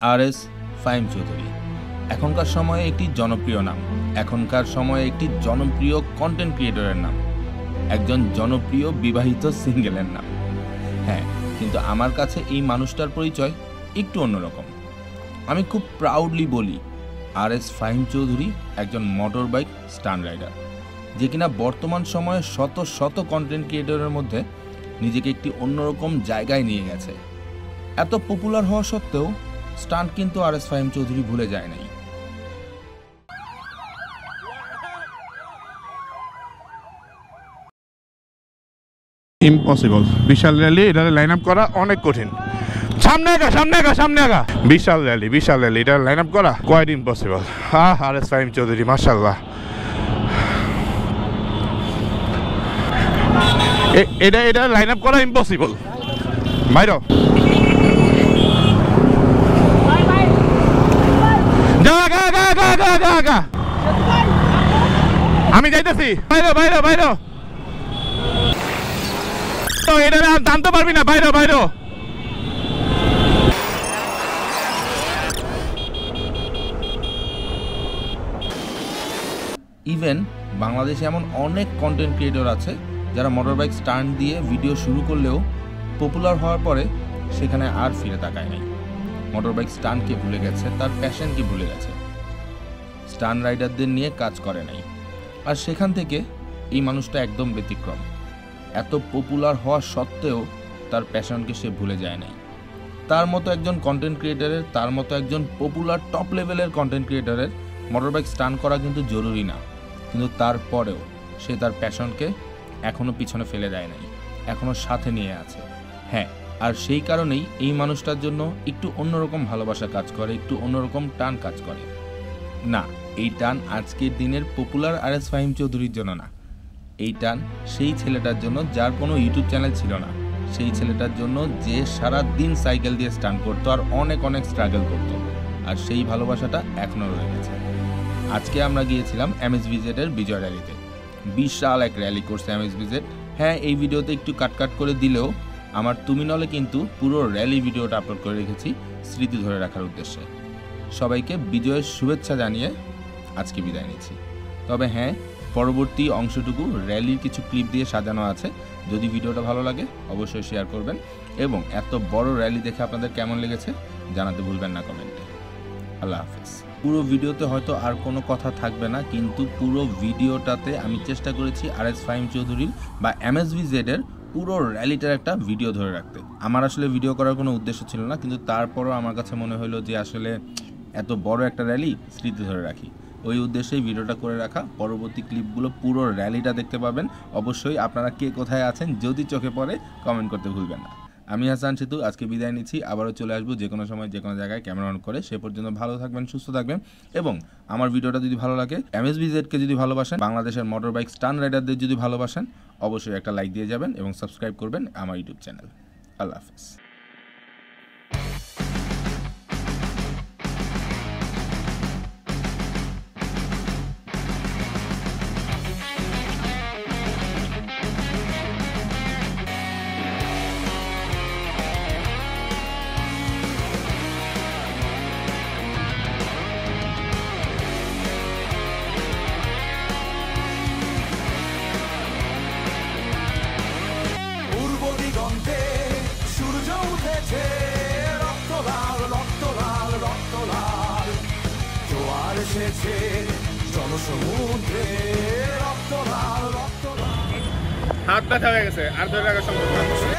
আর.এস. ফাহিম চৌধুরী এখনকার সময়ে একটি জনপ্রিয় নাম, এখনকার সময়ে একটি জনপ্রিয় কন্টেন্ট ক্রিয়েটরের নাম, একজন জনপ্রিয় বিবাহিত সিঙ্গেলের নাম। হ্যাঁ, কিন্তু আমার কাছে এই মানুষটার পরিচয় একটু অন্যরকম। আমি খুব প্রাউডলি বলি, আর.এস. ফাহিম চৌধুরী একজন মোটর বাইক স্টান্ট রাইডার, যে কিনা বর্তমান সময়ে শত শত কন্টেন্ট ক্রিয়েটরের মধ্যে নিজেকে একটি অন্যরকম জায়গায় নিয়ে গেছে। এত পপুলার হওয়া সত্ত্বেও স্টান্ট কিন্তু আর.এস. ফাহিম চৌধুরী ভুলে যায় নাই। ইম্পসিবল, বিশাল র্যালি, এটা লাইন আপ করা অনেক কঠিন। সামনে আগা বিশাল র্যালি, এটা লাইন আপ করা কোয়াইট ইম্পসিবল। আর.এস. ফাহিম চৌধুরী মাশাআল্লাহ, এটা লাইন আপ করা ইম্পসিবল। বাইরো আমি যাইতেছি, বাইরো এটা টানতে পারবি না, বাইরো ইভেন বাংলাদেশে এমন অনেক কন্টেন্ট ক্রিয়েটর আছে যারা মোটরবাইক স্টান্ট দিয়ে ভিডিও শুরু করলেও পপুলার হওয়ার পরে সেখানে আর ফিরে তাকায় নাই। মোটরবাইক স্টান্টকে ভুলে গেছে, তার প্যাশনকে ভুলে গেছে, স্টান্ট রাইডারদের নিয়ে কাজ করে নাই। আর সেখান থেকে এই মানুষটা একদম ব্যতিক্রম। এত পপুলার হওয়া সত্ত্বেও তার প্যাশনকে সে ভুলে যায় নাই। তার মতো একজন কন্টেন্ট ক্রিয়েটরের, তার মতো একজন পপুলার টপ লেভেলের কন্টেন্ট ক্রিয়েটরের মোটরবাইক স্টান্ট করা কিন্তু জরুরি না, কিন্তু তারপরেও সে তার প্যাশনকে এখনও পিছনে ফেলে দেয় নাই, এখনও সাথে নিয়ে আছে। হ্যাঁ, আর সেই কারণেই এই মানুষটার জন্য একটু অন্যরকম ভালোবাসা কাজ করে, একটু অন্যরকম টান কাজ করে। না, এই টান আজকের দিনের পপুলার আর.এস. ফাহিম চৌধুরীর জন্য না, এই টান সেই ছেলেটার জন্য যার কোনো ইউটিউব চ্যানেল ছিল না, সেই ছেলেটার জন্য যে সারা দিন সাইকেল দিয়ে স্টান্ট করতো আর অনেক স্ট্রাগল করতো, আর সেই ভালোবাসাটা এখনও রয়ে গেছে। আজকে আমরা গিয়েছিলাম এমএসভিজেড এর বিজয় র্যালিতে। বিশাল এক র্যালি করছে এমএসভিজেড। হ্যাঁ, এই ভিডিওতে একটু কাট করে দিলেও আমার তুমি নলে কিন্তু পুরো র্যালি ভিডিওটা আপলোড করে রেখেছি স্মৃতি ধরে রাখার উদ্দেশ্যে। সবাইকে বিজয়ের শুভেচ্ছা জানিয়ে আজকে বিদায় নিচ্ছি। তবে হ্যাঁ, পরবর্তী অংশটুকু র্যালির কিছু ক্লিপ দিয়ে সাজানো আছে। যদি ভিডিওটা ভালো লাগে অবশ্যই শেয়ার করবেন, এবং এত বড় র্যালি দেখে আপনাদের কেমন লেগেছে জানাতে ভুলবেন না কমেন্টে। আল্লাহ হাফেজ। পুরো ভিডিওতে হয়তো আর কোনো কথা থাকবে না, কিন্তু পুরো ভিডিওটাতে আমি চেষ্টা করেছি আর.এস. ফাহিম চৌধুরীর বা এমএসভিজেড এর পুরো র্যালিটার একটা ভিডিও ধরে রাখতে। আমার আসলে ভিডিও করার কোনো উদ্দেশ্য ছিল না, কিন্তু তারপরও আমার কাছে মনে হলো যে আসলে এত বড় একটা র্যালি স্মৃতি ধরে রাখি, ওই উদ্দেশ্যেই ভিডিওটা করে রাখা। পরবর্তী ক্লিপগুলো পুরো র্যালিটা দেখতে পাবেন। অবশ্যই আপনারা কে কোথায় আছেন যদি চোখে পড়ে কমেন্ট করতে ভুলবেন না। আমি হাসান সেতু আজকে বিদায় নিচ্ছি, আবারও চলে আসবো যে কোনো সময় যে কোনো জায়গায় ক্যামেরা অন করে। সে পর্যন্ত ভালো থাকবেন, সুস্থ থাকবেন, এবং আমার ভিডিওটা যদি ভালো লাগে, এমএসভিজেডকে যদি ভালোবাসেন, বাংলাদেশের মোটর বাইক স্টান্ট রাইডারদের যদি ভালোবাসেন, অবশ্যই একটা লাইক দিয়ে যাবেন এবং সাবস্ক্রাইব করবেন আমার ইউটিউব চ্যানেল। আল্লাহ হাফেজ। সূর্য উঠেছে, রক্ত লাল, জোয়ার এসেছে জনসমুদ্রে, রক্ত লাল। হাত ব্যথা হয়ে গেছে, আর ধরে রাখা সম্ভব না।